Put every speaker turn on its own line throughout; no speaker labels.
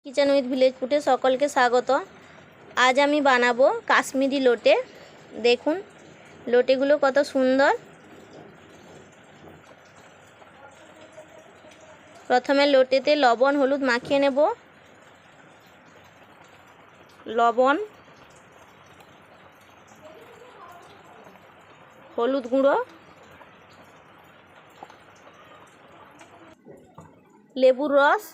Kitchen with village ফুডে সকলকে স্বাগত। আজ আমি বানাবো কাশ্মীরি লোটে। দেখুন লোটেগুলো কত সুন্দর। প্রথমে লোটেতে লবণ হলুদ মাখিয়ে নেব। লবণ, হলুদ গুঁড়ো, লেবুর রস,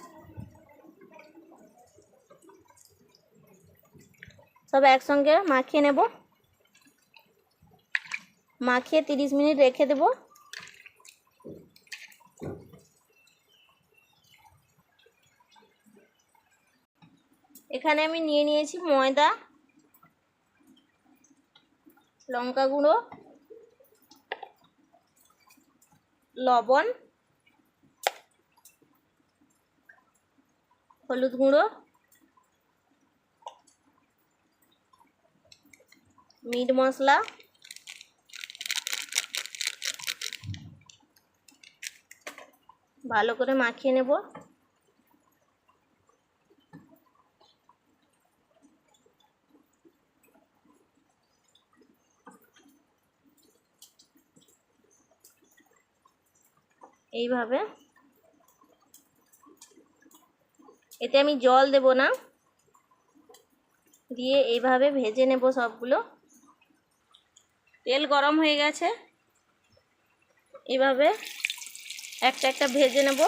সব একসঙ্গে মাখিয়ে নেব। মাখিয়ে 30 মিনিট রেখে দেব। এখানে আমি নিয়ে নিয়েছি ময়দা, লঙ্কা গুঁড়ো, লবণ, হলুদ গুঁড়ো, মিট মশলা, ভালো করে মাখিয়ে নেব। এইভাবে, এতে আমি জল দেব না, দিয়ে এইভাবে ভেজে নেব সবগুলো। তেল গরম হয়ে গেছে, এইভাবে একটা একটা ভেজে নেব।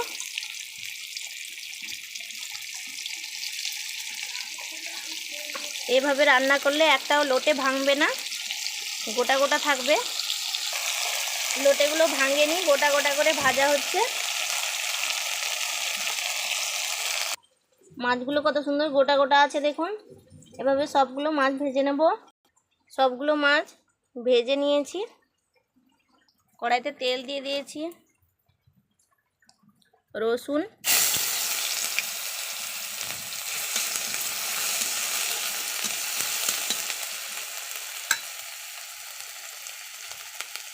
এইভাবে রান্না করলে একটাও লোটে ভাঙবে না, গোটা গোটা থাকবে। লোটেগুলো ভাঙেনি, গোটা গোটা করে ভাজা হচ্ছে। মাছগুলো কত সুন্দর গোটা গোটা আছে দেখুন। এভাবে সবগুলো মাছ ভেজে নেব। সবগুলো মাছ ভেজে নিয়েছি। কড়াইতে তেল দিয়ে দিয়েছি, রসুন,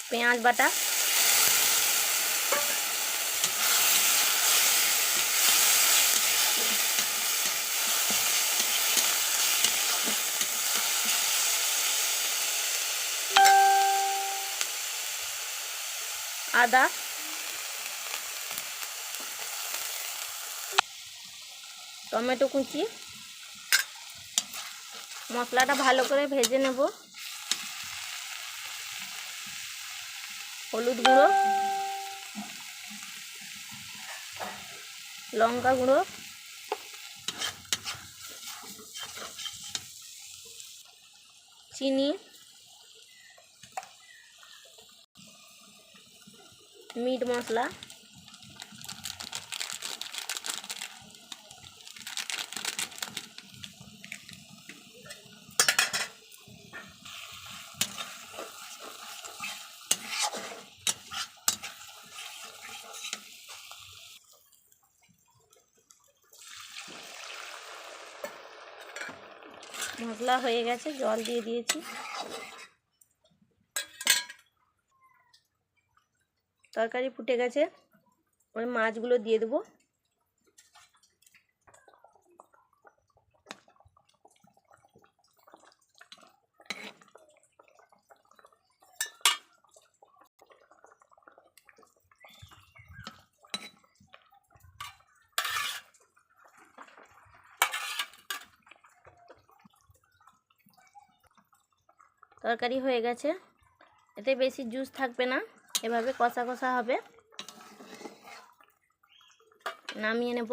পেঁয়াজ বাটা, আদা, টমেটো কুচি। মশলাটা ভালো করে ভেজে নেব। হলুদ গুঁড়ো, লঙ্কা গুঁড়ো, চিনি, মিট মশলা, মশলা হয়ে গেছে, জল দিয়ে দিয়েছি। তরকারি ফুটে গেছে, ওই মাছগুলো দিয়ে দেবো। তরকারি হয়ে গেছে, এতে বেশি জুস থাকবে না, এভাবে কষা কষা হবে। নামিয়ে নেব।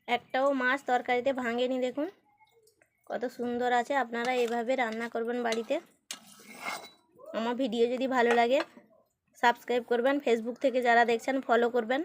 একটাও মাছ তরকারিতে ভাঙেনি দেখুন, কত সুন্দর আছে। আপনারা এভাবে রান্না করবেন বাড়িতে। আমার ভিডিও যদি ভালো লাগে সাবস্ক্রাইব করবেন, ফেসবুক থেকে যারা দেখছেন ফলো করবেন।